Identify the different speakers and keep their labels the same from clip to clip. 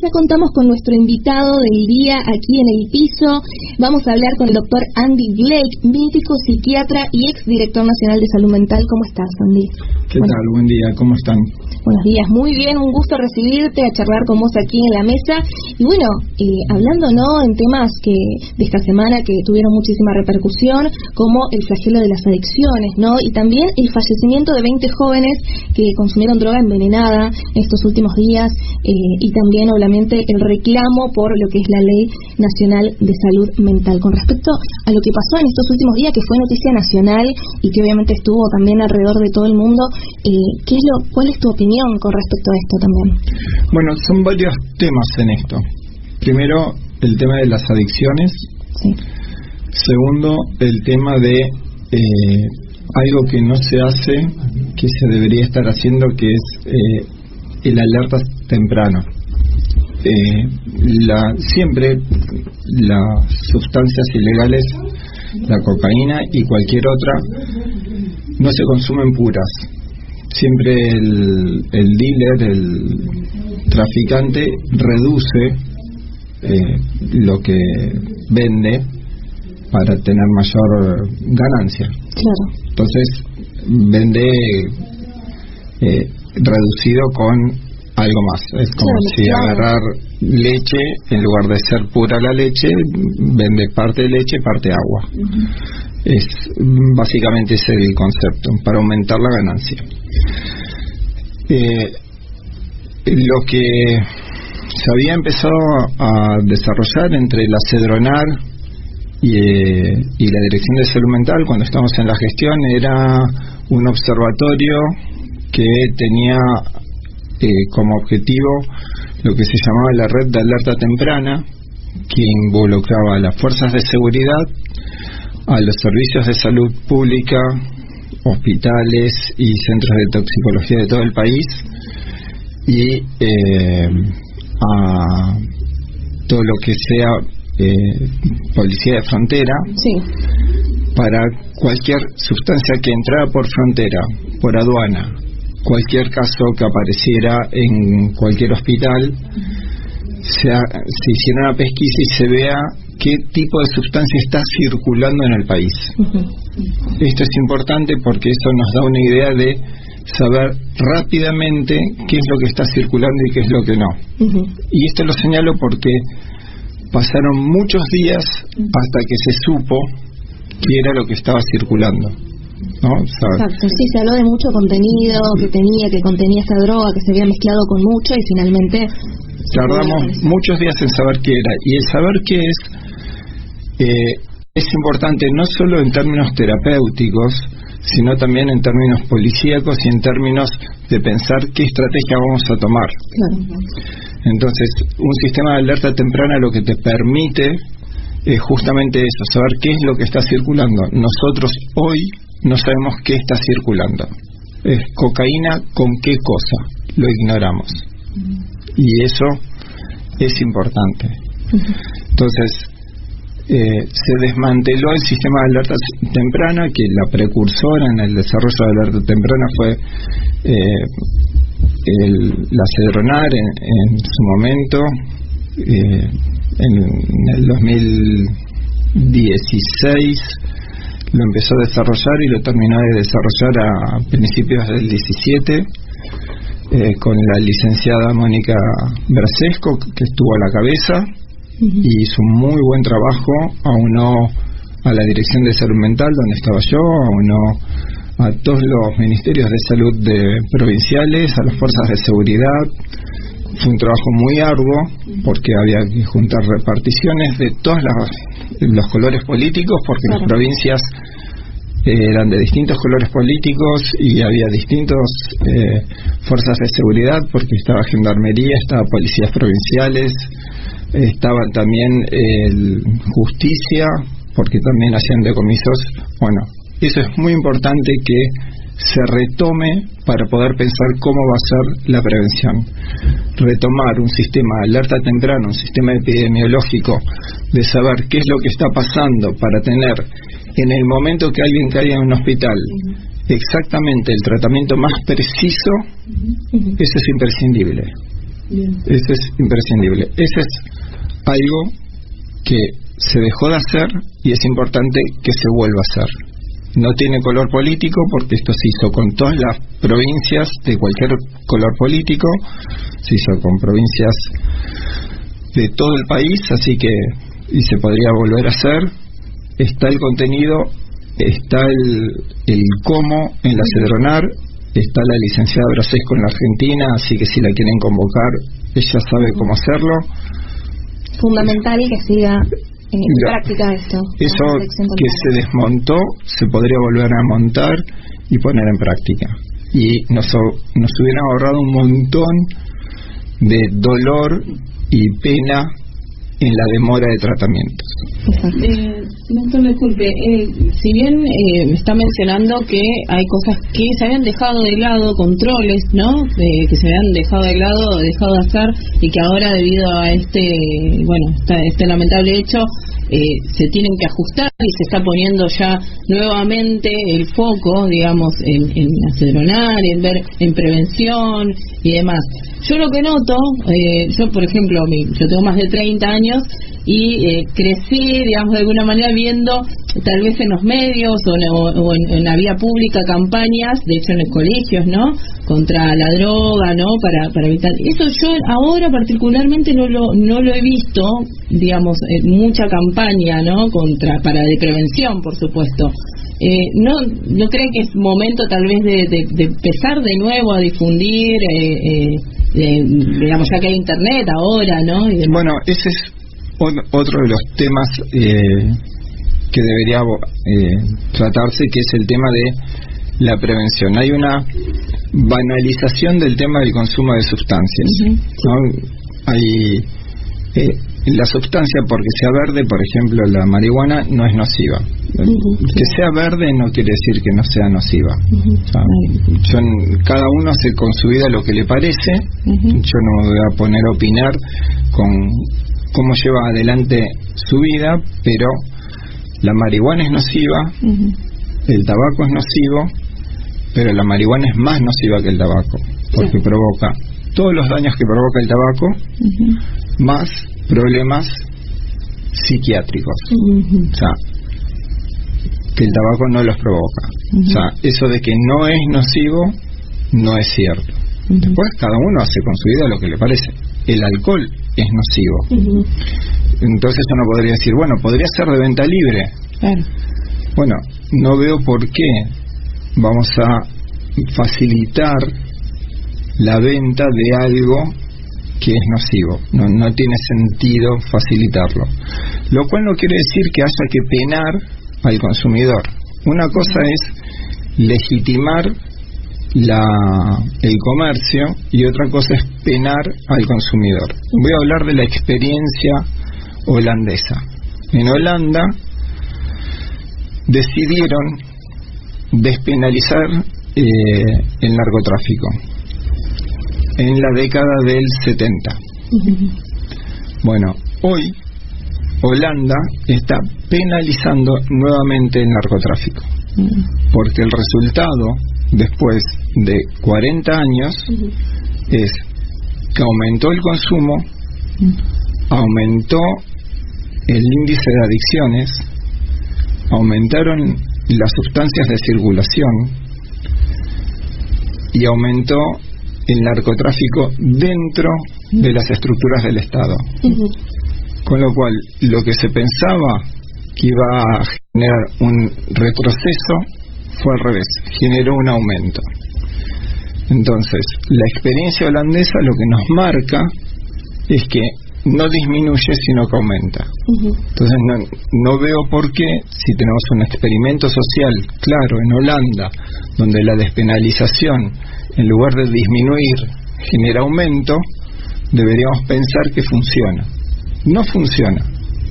Speaker 1: Ya contamos con nuestro invitado del día aquí en el piso. Vamos a hablar con el doctor Andy Blake, médico, psiquiatra y exdirector nacional de salud mental. ¿Cómo estás, Andy?
Speaker 2: ¿Qué tal? Buen día, ¿cómo están?
Speaker 1: Buenos días, muy bien, un gusto recibirte, a charlar con vos aquí en la mesa. Y bueno, hablando en temas de esta semana que tuvieron muchísima repercusión, como el flagelo de las adicciones, y también el fallecimiento de 20 jóvenes que consumieron droga envenenada estos últimos días, y también obviamente el reclamo por lo que es la Ley Nacional de Salud Mental. Con respecto a lo que pasó en estos últimos días, que fue noticia nacional y que obviamente estuvo también alrededor de todo el mundo, ¿cuál es tu opinión con respecto a esto también?
Speaker 2: Bueno, son varios temas en esto. Primero, el tema de las adicciones.
Speaker 1: Sí.
Speaker 2: Segundo, el tema de algo que no se hace, que se debería estar haciendo, que es el alerta temprano. Siempre las sustancias ilegales, la cocaína y cualquier otra, no se consumen puras. Siempre el dealer, el traficante, reduce lo que vende para tener mayor ganancia.
Speaker 1: Claro.
Speaker 2: Entonces vende reducido con algo más. Es como si agarrar leche, en lugar de ser pura la leche, vende parte de leche, parte agua. Es básicamente ese el concepto, para aumentar la ganancia. Lo que se había empezado a desarrollar entre la Cedronar y la Dirección de Salud Mental, cuando estábamos en la gestión, era un observatorio que tenía como objetivo lo que se llamaba la red de alerta temprana, que involucraba a las fuerzas de seguridad, a los servicios de salud pública, hospitales y centros de toxicología de todo el país, y a todo lo que sea policía de frontera.
Speaker 1: Sí.
Speaker 2: Para cualquier sustancia que entrara por frontera, por aduana, cualquier caso que apareciera en cualquier hospital, se hiciera una pesquisa y se vea qué tipo de sustancia está circulando en el país. Esto es importante porque eso nos da una idea de saber rápidamente qué es lo que está circulando y qué es lo que no. Y esto lo señalo porque pasaron muchos días hasta que se supo qué era lo que estaba circulando, ¿no?
Speaker 1: Exacto, sí, se habló de mucho contenido que contenía esta droga, que se había mezclado con mucho, y finalmente
Speaker 2: tardamos muchos días en saber qué era. Y el saber qué es importante no solo en términos terapéuticos, sino también en términos policíacos y en términos de pensar qué estrategia vamos a tomar.
Speaker 1: Claro.
Speaker 2: Entonces, un sistema de alerta temprana lo que te permite es justamente eso, saber qué es lo que está circulando. Nosotros hoy no sabemos qué está circulando. Es cocaína con qué cosa, lo ignoramos. Y eso es importante. Entonces, se desmanteló el sistema de alerta temprana, que la precursora en el desarrollo de alerta temprana fue la Cedronar en su momento, en el 2016 lo empezó a desarrollar y lo terminó de desarrollar a principios del 17, con la licenciada Mónica Brasesco, que estuvo a la cabeza, y hizo un muy buen trabajo. Aunó a la Dirección de Salud Mental, donde estaba yo, aunó a todos los ministerios de salud provinciales, a las fuerzas de seguridad. Fue un trabajo muy arduo porque había que juntar reparticiones de todos los colores políticos, porque las provincias eran de distintos colores políticos y había distintas fuerzas de seguridad, porque estaba gendarmería, estaba policías provinciales, estaba también justicia, porque también hacían decomisos. Bueno, eso es muy importante que se retome para poder pensar cómo va a ser la prevención. Retomar un sistema de alerta temprana, un sistema epidemiológico, de saber qué es lo que está pasando para tener, en el momento que alguien caiga en un hospital, exactamente el tratamiento más preciso. Eso es imprescindible. Eso es imprescindible. Ese es algo que se dejó de hacer y es importante que se vuelva a hacer. No tiene color político porque esto se hizo con todas las provincias de cualquier color político, se hizo con provincias de todo el país, así que y se podría volver a hacer. Está el contenido, está el cómo en la Cedronar, está la licenciada Brasesco en la Argentina, así que si la quieren convocar, ella sabe cómo hacerlo.
Speaker 1: Fundamental que siga en práctica esto.
Speaker 2: Eso que se desmontó se podría volver a montar y poner en práctica. Y nos hubieran ahorrado un montón de dolor y pena en la demora de tratamientos.
Speaker 3: Doctor, disculpe, si bien me está mencionando que hay cosas que se habían dejado de lado, controles, ¿no? Que se habían dejado de lado, dejado de hacer, y que ahora debido a este lamentable hecho se tienen que ajustar y se está poniendo ya nuevamente el foco, digamos, en acelerar, en ver, en prevención y demás. Yo lo que noto, yo por ejemplo, yo tengo más de 30 años y crecí, digamos, de alguna manera viendo tal vez en los medios o en la vía pública campañas, de hecho en los colegios, ¿no?, contra la droga, ¿no?, para evitar eso. Yo ahora particularmente no lo he visto, digamos, mucha campaña, ¿no?, para de prevención, por supuesto. ¿No cree que es momento tal vez de empezar de nuevo a difundir, digamos, ya que hay internet ahora, ¿no?
Speaker 2: Bueno, ese es otro de los temas que debería tratarse, que es el tema de la prevención. Hay una banalización del tema del consumo de sustancias, ¿no? Hay la sustancia, porque sea verde, por ejemplo, la marihuana no es nociva. Que sea verde no quiere decir que no sea nociva. Cada uno hace con su vida lo que le parece. Yo no me voy a poner a opinar con cómo lleva adelante su vida, pero la marihuana es nociva, el tabaco es nocivo, pero la marihuana es más nociva que el tabaco, porque provoca todos los daños que provoca el tabaco, más problemas psiquiátricos. O sea, que el tabaco no los provoca. O sea, eso de que no es nocivo no es cierto. Después cada uno hace con su vida lo que le parece. El alcohol es nocivo. Entonces uno podría decir, bueno, podría ser de venta libre. Bueno, no veo por qué vamos a facilitar la venta de algo que es nocivo. No tiene sentido facilitarlo. Lo cual no quiere decir que haya que penar al consumidor. Una cosa es legitimar el comercio y otra cosa es penar al consumidor. Voy a hablar de la experiencia holandesa. En Holanda decidieron despenalizar el narcotráfico en la década del 70. Bueno, hoy Holanda está penalizando nuevamente el narcotráfico, porque el resultado después de 40 años es que aumentó el consumo, aumentó el índice de adicciones, aumentaron las sustancias de circulación y aumentó el narcotráfico dentro de las estructuras del Estado. Con lo cual, lo que se pensaba que iba a generar un retroceso fue al revés, generó un aumento. Entonces, la experiencia holandesa lo que nos marca es que no disminuye, sino que aumenta. Entonces, no veo por qué, si tenemos un experimento social claro en Holanda, donde la despenalización, en lugar de disminuir, genera aumento, deberíamos pensar que funciona. No funciona,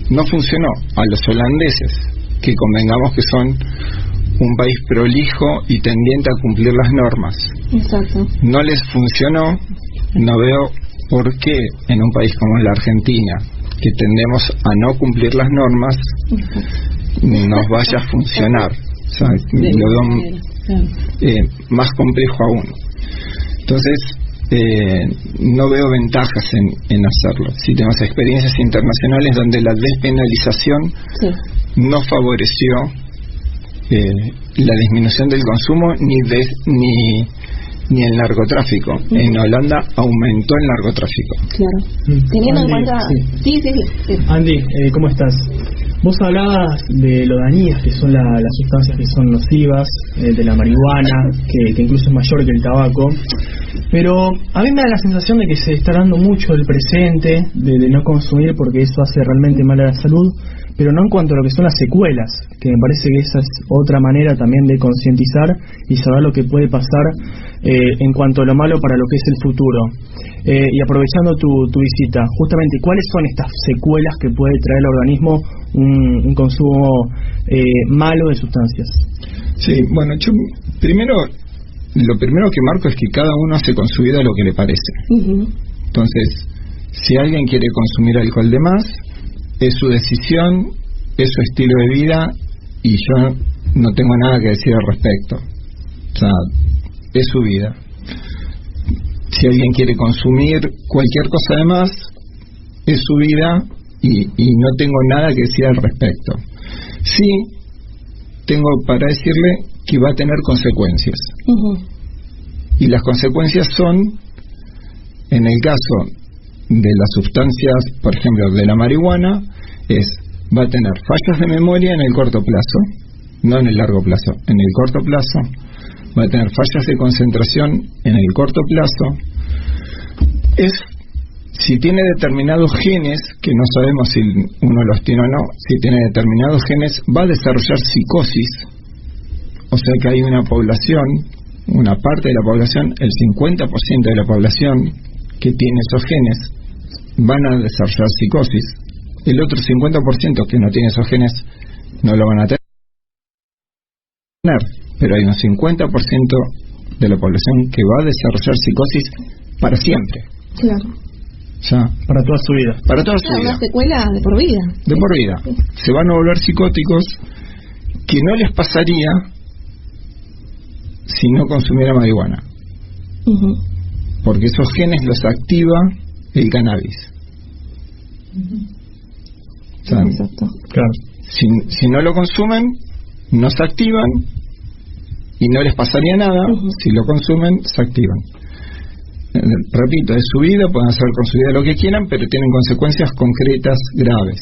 Speaker 2: no funcionó. A los holandeses, que convengamos que son un país prolijo y tendiente a cumplir las normas, no les funcionó. No veo por qué en un país como la Argentina, que tendemos a no cumplir las normas, nos vaya a funcionar. O sea, lo veo más complejo aún. Entonces, no veo ventajas en hacerlo. Sí tenemos experiencias internacionales donde la despenalización no favoreció la disminución del consumo ni el narcotráfico. En Holanda aumentó el narcotráfico.
Speaker 1: Claro. Teniendo en cuenta... Sí.
Speaker 4: Andy, ¿cómo estás? Vos hablabas de lo dañinas que son las sustancias que son nocivas, de la marihuana, que incluso es mayor que el tabaco, pero a mí me da la sensación de que se está dando mucho el presente, de no consumir porque eso hace realmente mal a la salud, pero no en cuanto a lo que son las secuelas, que me parece que esa es otra manera también de concientizar y saber lo que puede pasar en cuanto a lo malo para lo que es el futuro. Y aprovechando tu visita, justamente, ¿cuáles son estas secuelas que puede traer al organismo un consumo malo de sustancias?
Speaker 2: Sí, bueno, yo lo primero que marco es que cada uno hace con su vida lo que le parece. Entonces, si alguien quiere consumir alcohol de más, es su decisión, es su estilo de vida, y yo no tengo nada que decir al respecto. O sea, es su vida. Si alguien quiere consumir cualquier cosa de más, es su vida, y no tengo nada que decir al respecto. Sí tengo para decirle que va a tener consecuencias. Y las consecuencias son, en el caso de las sustancias, por ejemplo, de la marihuana, va a tener fallas de memoria en el corto plazo, no en el largo plazo, en el corto plazo. Va a tener fallas de concentración en el corto plazo. Si tiene determinados genes, que no sabemos si uno los tiene o no, si tiene determinados genes, va a desarrollar psicosis. O sea que hay una población, una parte de la población, el 50% de la población que tiene esos genes, van a desarrollar psicosis. El otro 50% que no tiene esos genes no lo van a tener, pero hay un 50% de la población que va a desarrollar psicosis para siempre.
Speaker 1: Claro.
Speaker 2: Ya.
Speaker 4: Para toda su vida.
Speaker 2: Para toda su vida.
Speaker 1: Una secuela de por vida.
Speaker 2: De por vida. Se van a volver psicóticos, que no les pasaría si no consumiera marihuana. Porque esos genes los activa el cannabis. O sea,
Speaker 1: exacto.
Speaker 4: Claro.
Speaker 2: Si no lo consumen, no se activan y no les pasaría nada. Si lo consumen, se activan. Repito, es su vida, pueden hacer con su vida lo que quieran, pero tienen consecuencias concretas graves.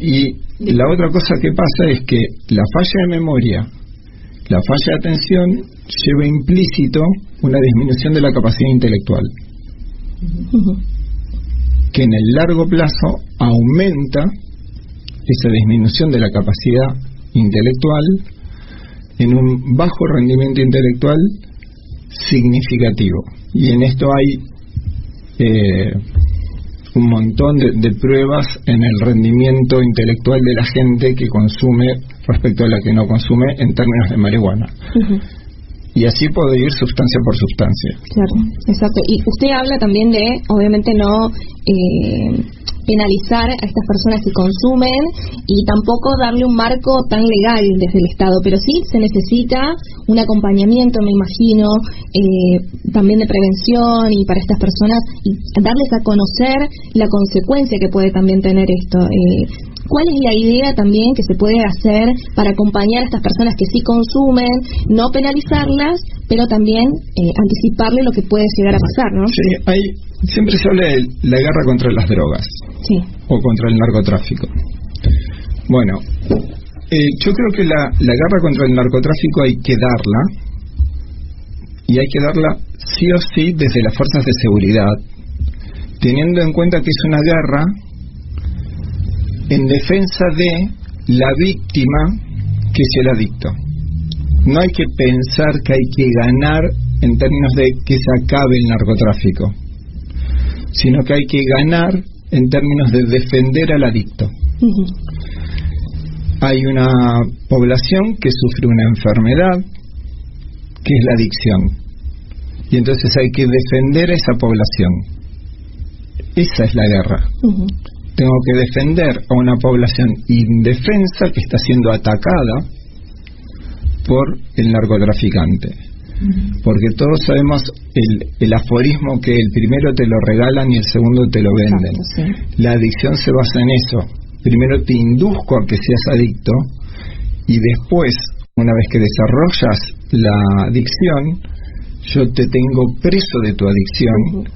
Speaker 2: Y la otra cosa que pasa es que la falla de memoria, la falla de atención, lleva implícito una disminución de la capacidad intelectual, que en el largo plazo aumenta esa disminución de la capacidad intelectual en un bajo rendimiento intelectual significativo. Y en esto hay un montón de pruebas en el rendimiento intelectual de la gente que consume respecto a la que no consume en términos de marihuana. Y así puedo ir sustancia por sustancia.
Speaker 1: Claro, exacto. Y usted habla también de, obviamente, no penalizar a estas personas que consumen y tampoco darle un marco tan legal desde el Estado, pero sí se necesita un acompañamiento, me imagino, también de prevención y para estas personas, y darles a conocer la consecuencia que puede también tener esto. ¿Cuál es la idea también que se puede hacer para acompañar a estas personas que sí consumen, no penalizarlas, pero también anticiparle lo que puede llegar a pasar, ¿no?
Speaker 2: Sí, siempre se habla de la guerra contra las drogas,
Speaker 1: sí,
Speaker 2: o contra el narcotráfico. Bueno, yo creo que la guerra contra el narcotráfico hay que darla, y hay que darla sí o sí desde las fuerzas de seguridad, teniendo en cuenta que es una guerra en defensa de la víctima, que es el adicto. No hay que pensar que hay que ganar en términos de que se acabe el narcotráfico, sino que hay que ganar en términos de defender al adicto. Hay una población que sufre una enfermedad, que es la adicción, y entonces hay que defender a esa población. Esa es la guerra. Tengo que defender a una población indefensa que está siendo atacada por el narcotraficante. porque todos sabemos el aforismo que el primero te lo regalan y el segundo te lo venden.
Speaker 1: Exacto, sí.
Speaker 2: La adicción se basa en eso. Primero te induzco a que seas adicto y después, una vez que desarrollas la adicción, yo te tengo preso de tu adicción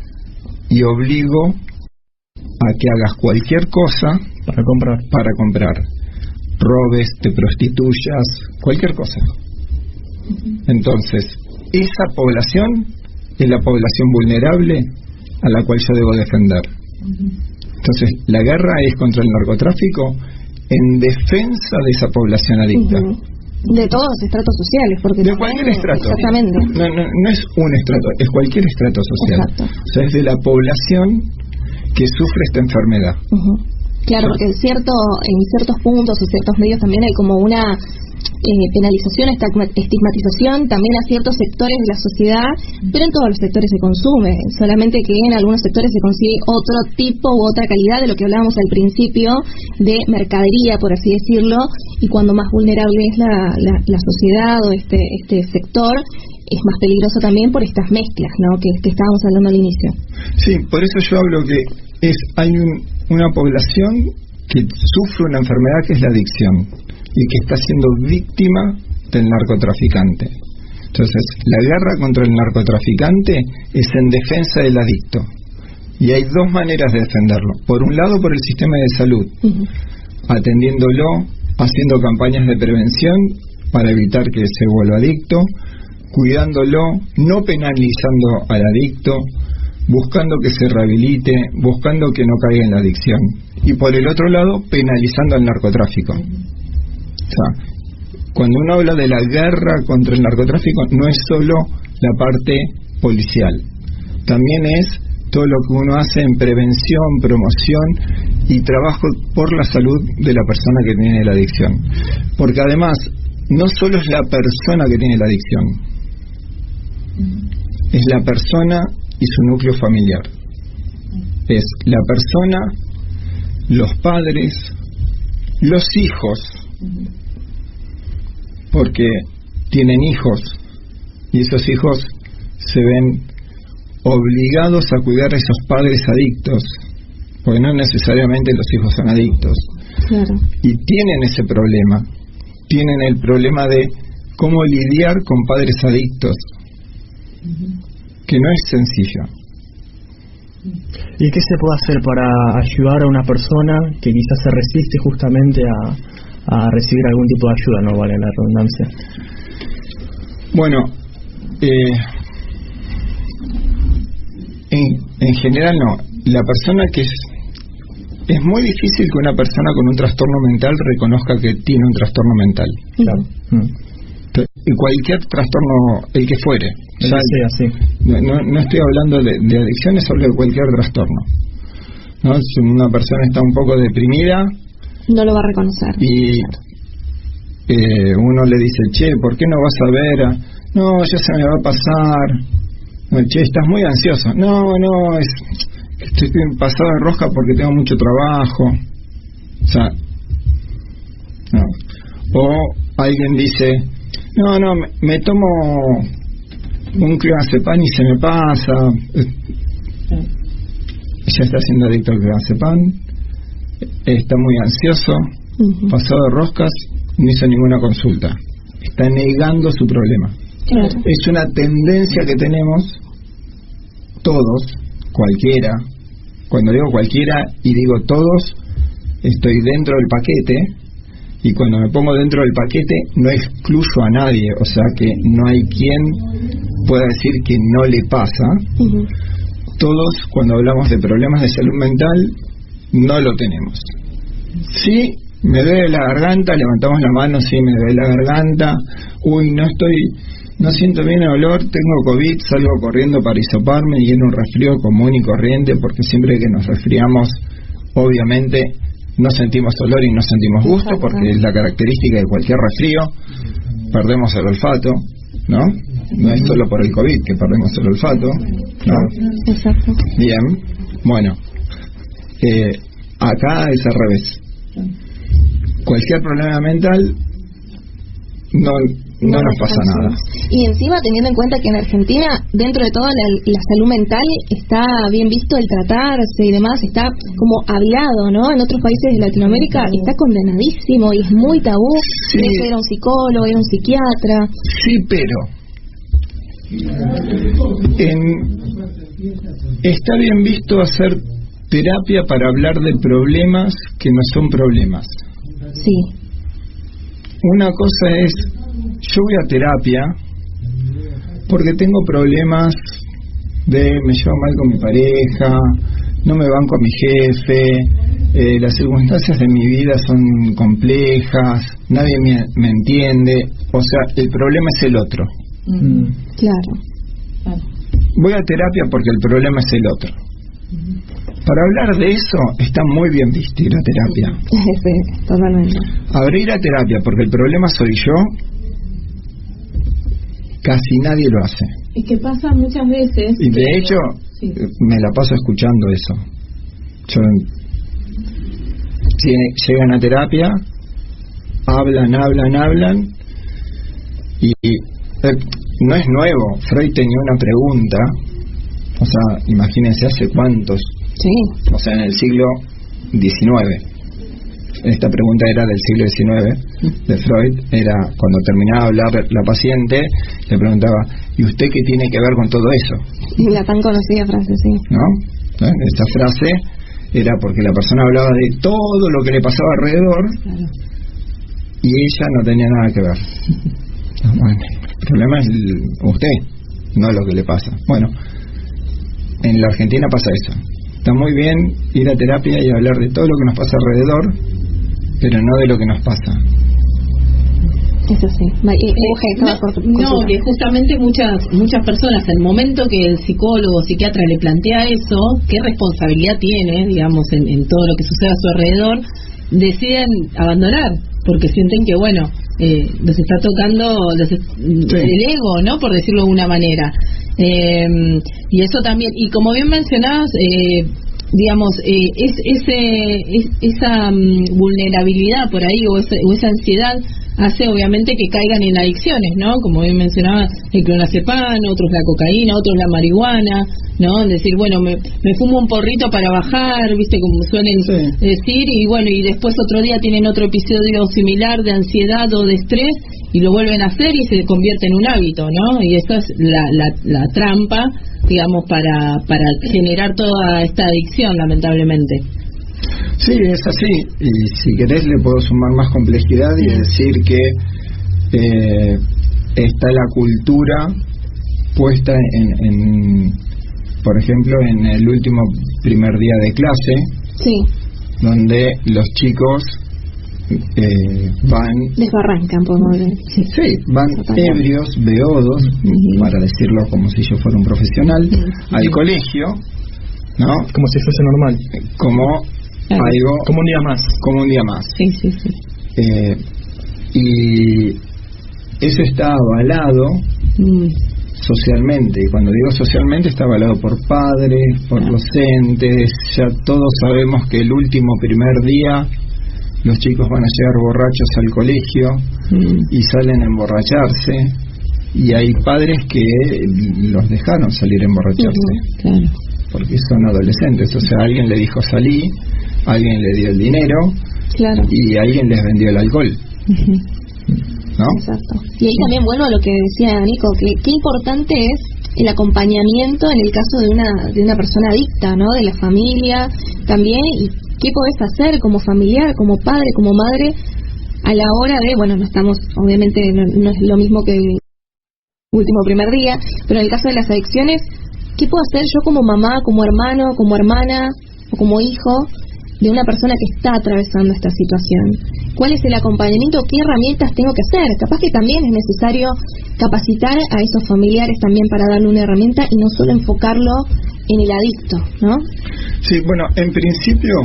Speaker 2: y obligo a que hagas cualquier cosa para comprar. Robes, te prostituyas, cualquier cosa. Entonces, esa población es la población vulnerable a la cual yo debo defender. Entonces, la guerra es contra el narcotráfico en defensa de esa población adicta.
Speaker 1: De todos los estratos sociales, porque
Speaker 2: de cualquier estrato.
Speaker 1: Exactamente.
Speaker 2: No es un estrato, es cualquier estrato social.
Speaker 1: Exacto.
Speaker 2: O sea, es de la población que sufre esta enfermedad.
Speaker 1: Claro, porque en ciertos puntos o ciertos medios también hay como una penalización, estigmatización también a ciertos sectores de la sociedad, pero en todos los sectores se consume, solamente que en algunos sectores se consigue otro tipo u otra calidad de lo que hablábamos al principio de mercadería, por así decirlo, y cuando más vulnerable es la sociedad o este sector, es más peligroso también por estas mezclas, ¿no?, que estábamos hablando al inicio.
Speaker 2: Sí, por eso yo hablo que hay una población que sufre una enfermedad que es la adicción y que está siendo víctima del narcotraficante. Entonces, la guerra contra el narcotraficante es en defensa del adicto. Y hay dos maneras de defenderlo. Por un lado, por el sistema de salud, atendiéndolo, haciendo campañas de prevención para evitar que se vuelva adicto, cuidándolo, no penalizando al adicto, buscando que se rehabilite, buscando que no caiga en la adicción. Y por el otro lado, penalizando al narcotráfico. O sea, cuando uno habla de la guerra contra el narcotráfico, no es solo la parte policial, también es todo lo que uno hace en prevención, promoción y trabajo por la salud de la persona que tiene la adicción. Porque además, no solo es la persona que tiene la adicción, es la persona y su núcleo familiar. Es la persona, los padres, los hijos, porque tienen hijos y esos hijos se ven obligados a cuidar a esos padres adictos, porque no necesariamente los hijos son adictos.
Speaker 1: Claro.
Speaker 2: Y tienen ese problema, tienen el problema de cómo lidiar con padres adictos, que no es sencillo.
Speaker 4: ¿Y qué se puede hacer para ayudar a una persona que quizás se resiste justamente a recibir algún tipo de ayuda, no vale la redundancia?
Speaker 2: Bueno, en general no. La persona que es muy difícil que una persona con un trastorno mental reconozca que tiene un trastorno mental.
Speaker 4: Claro.
Speaker 2: Y cualquier trastorno, el que fuere. No estoy hablando de adicciones, hablo de cualquier trastorno, ¿no? Si una persona está un poco deprimida,
Speaker 1: no lo va a reconocer.
Speaker 2: Y uno le dice, che, ¿por qué no vas a ver? No, ya se me va a pasar. No, che, estás muy ansioso. No, estoy pasado de rosca porque tengo mucho trabajo. O sea, no. O alguien dice, no, me tomo un clonazepam y se me pasa. Ya está siendo adicto al clonazepam, está muy ansioso, pasado de roscas, no hizo ninguna consulta, está negando su problema.
Speaker 1: Claro.
Speaker 2: Es una tendencia que tenemos todos, cualquiera. Cuando digo cualquiera y digo todos, estoy dentro del paquete, y cuando me pongo dentro del paquete no excluyo a nadie, o sea que no hay quien pueda decir que no le pasa. Todos, cuando hablamos de problemas de salud mental, no lo tenemos. Sí, me duele la garganta, levantamos la mano, sí, me duele la garganta, no siento bien el olor, tengo COVID, salgo corriendo para hisoparme y en un resfrío común y corriente, porque siempre que nos resfriamos, obviamente, no sentimos olor y no sentimos gusto, porque es la característica de cualquier resfrío, perdemos el olfato, ¿no? No es solo por el COVID que perdemos el olfato, ¿no?
Speaker 1: Exacto.
Speaker 2: Bien, bueno, acá es al revés. Cualquier problema mental no nos pasa nada.
Speaker 1: Y encima teniendo en cuenta que en Argentina, dentro de todo la salud mental está bien visto el tratarse y demás, está como hablado, ¿no? En otros países de Latinoamérica está condenadísimo y es muy tabú.
Speaker 2: Sí.
Speaker 1: Tienes que ir a un psicólogo, ir a un psiquiatra.
Speaker 2: Sí, pero está bien visto hacer terapia para hablar de problemas que no son problemas.
Speaker 1: Sí.
Speaker 2: Una cosa es, yo voy a terapia porque tengo problemas me llevo mal con mi pareja, no me banco a mi jefe, las circunstancias de mi vida son complejas, nadie me entiende, o sea, el problema es el otro.
Speaker 1: Claro.
Speaker 2: Voy a terapia porque el problema es el otro. Para hablar de eso está muy bien visto ir a terapia.
Speaker 1: Sí, totalmente.
Speaker 2: Ahora, ir a terapia porque el problema soy yo, casi nadie lo hace.
Speaker 3: Es que pasa muchas veces.
Speaker 2: Y de hecho, me la paso escuchando eso. Llegan a terapia, hablan, y no es nuevo. Freud tenía una pregunta, o sea, imagínense hace cuántos.
Speaker 1: Sí.
Speaker 2: O sea, en el siglo XIX. Esta pregunta era del siglo XIX, de Freud. Era cuando terminaba de hablar la paciente, le preguntaba, ¿y usted qué tiene que ver con todo eso?
Speaker 1: La tan conocida frase, sí.
Speaker 2: ¿No? Esta frase era porque la persona hablaba de todo lo que le pasaba alrededor, claro, y ella no tenía nada que ver. Bueno, el problema es usted, no lo que le pasa. Bueno, en la Argentina pasa eso. Está muy bien ir a terapia y hablar de todo lo que nos pasa alrededor, pero no de lo que nos pasa.
Speaker 1: Eso sí.
Speaker 3: Que justamente muchas personas, al momento que el psicólogo o psiquiatra le plantea eso, qué responsabilidad tiene, digamos, en todo lo que sucede a su alrededor, deciden abandonar, porque sienten que, bueno, les está tocando el ego, ¿no? Por decirlo de alguna manera. Y eso también, y como bien mencionabas, digamos, esa vulnerabilidad por ahí o esa ansiedad hace obviamente que caigan en adicciones, ¿no? Como bien mencionaba, el clonazepam, otros la cocaína, otros la marihuana, ¿no? Es decir, bueno, me fumo un porrito para bajar, ¿viste? Como suelen decir, y bueno, y después otro día tienen otro episodio similar de ansiedad o de estrés y lo vuelven a hacer y se convierte en un hábito, ¿no? Y esa es la trampa, digamos, para generar toda esta adicción, lamentablemente.
Speaker 2: Sí, es así, y si querés le puedo sumar más complejidad y decir que está la cultura puesta por ejemplo, en el último primer día de clase, donde los chicos van...
Speaker 1: desbarrancan, podemos decir.
Speaker 2: Sí, van ebrios, beodos, para decirlo como si yo fuera un profesional, al colegio, ¿no?
Speaker 4: Como si fuese normal.
Speaker 2: Como un día más.
Speaker 3: Sí.
Speaker 2: Y eso está avalado socialmente, y cuando digo socialmente está avalado por padres, por docentes. Ya todos sabemos que el último primer día los chicos van a llegar borrachos al colegio y salen a emborracharse, y hay padres que los dejaron salir a emborracharse,
Speaker 3: claro,
Speaker 2: porque son adolescentes. O sea, alguien le dijo salí, alguien le dio el dinero,
Speaker 1: claro, y
Speaker 2: alguien les vendió el alcohol, ¿no?
Speaker 1: Exacto. Y ahí también vuelvo a lo que decía Nico, que qué importante es el acompañamiento en el caso de una persona adicta, ¿no? De la familia también, y qué podés hacer como familiar, como padre, como madre, a la hora de, bueno, no estamos, obviamente no es lo mismo que el último primer día, pero en el caso de las adicciones, ¿qué puedo hacer yo como mamá, como hermano, como hermana o como hijo de una persona que está atravesando esta situación? ¿Cuál es el acompañamiento? ¿Qué herramientas tengo que hacer? Capaz que también es necesario capacitar a esos familiares también para darle una herramienta y no solo enfocarlo en el adicto, ¿no?
Speaker 2: Sí, bueno, en principio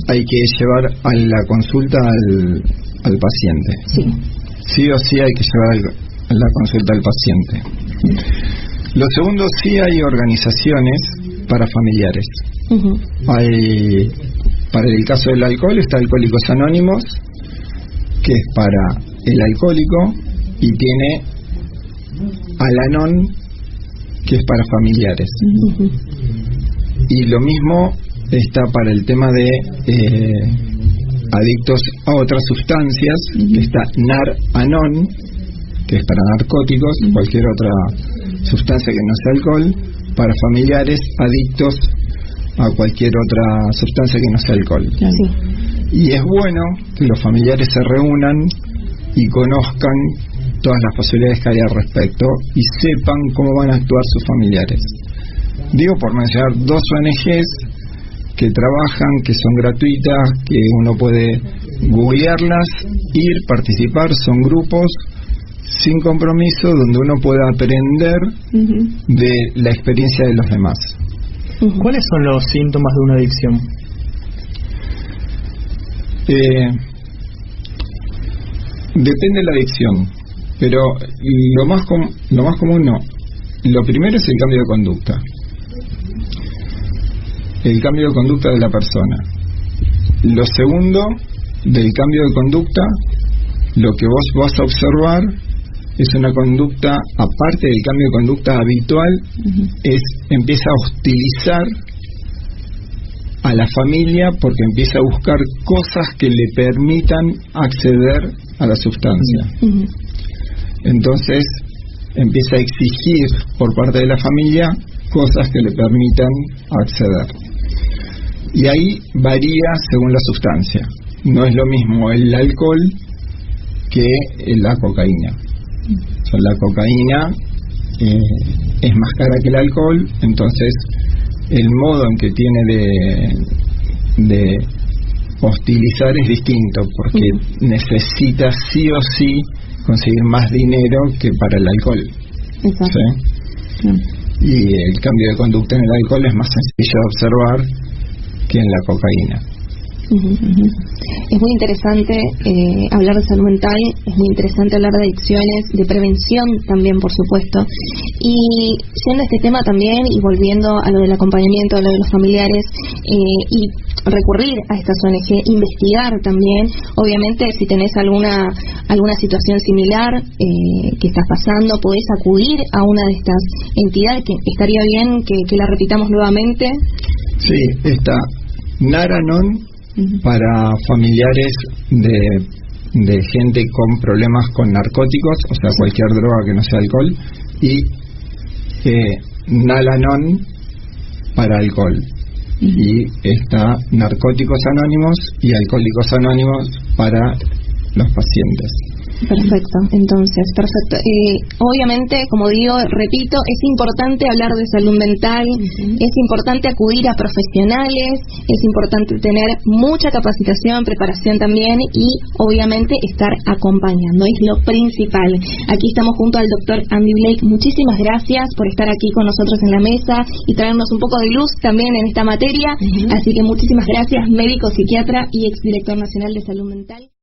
Speaker 2: hay que llevar a la consulta al paciente. Sí o sí hay que llevar a la consulta al paciente. Lo segundo, sí hay organizaciones para familiares. Hay, para el caso del alcohol está Alcohólicos Anónimos, que es para el alcohólico y tiene Al-Anon, que es para familiares. Y lo mismo está para el tema de adictos a otras sustancias, que está Nar-Anon, que es para narcóticos, cualquier otra sustancia que no sea alcohol, para familiares adictos a cualquier otra sustancia que no sea alcohol. Y es bueno que los familiares se reúnan y conozcan todas las posibilidades que hay al respecto y sepan cómo van a actuar sus familiares. Digo, por mencionar 2 ONGs que trabajan, que son gratuitas, que uno puede googlearlas, ir, participar, son grupos sin compromiso donde uno puede aprender de la experiencia de los demás.
Speaker 4: ¿Cuáles son los síntomas de una adicción?
Speaker 2: Depende de la adicción, pero lo más común no. Lo primero es el cambio de conducta. El cambio de conducta de la persona. Lo segundo, del cambio de conducta, lo que vos vas a observar es una conducta, aparte del cambio de conducta habitual, empieza a hostilizar a la familia porque empieza a buscar cosas que le permitan acceder a la sustancia. Entonces empieza a exigir por parte de la familia cosas que le permitan acceder. Y ahí varía según la sustancia. No es lo mismo el alcohol que la cocaína. O sea, la cocaína es más cara que el alcohol, entonces el modo en que tiene de hostilizar es distinto, porque necesita sí o sí conseguir más dinero que para el alcohol. ¿Sí? Y el cambio de conducta en el alcohol es más sencillo de observar que en la cocaína.
Speaker 1: Es muy interesante hablar de salud mental, es muy interesante hablar de adicciones, de prevención también, por supuesto. Y siendo este tema también, y volviendo a lo del acompañamiento, a lo de los familiares, y recurrir a estas ONG, investigar también, obviamente si tenés alguna situación similar que estás pasando, podés acudir a una de estas entidades, que estaría bien que la repitamos nuevamente.
Speaker 2: Sí, está Nar-Anon para familiares de gente con problemas con narcóticos, o sea, cualquier droga que no sea alcohol, y Nal-Anon para alcohol. Y está Narcóticos Anónimos y Alcohólicos Anónimos para los pacientes.
Speaker 1: Perfecto, entonces, perfecto. Obviamente, como digo, repito, es importante hablar de salud mental, es importante acudir a profesionales, es importante tener mucha capacitación, preparación también, y obviamente estar acompañando, es lo principal. Aquí estamos junto al doctor Andy Blake. Muchísimas gracias por estar aquí con nosotros en la mesa y traernos un poco de luz también en esta materia. Así que muchísimas gracias, médico, psiquiatra y exdirector nacional de salud mental.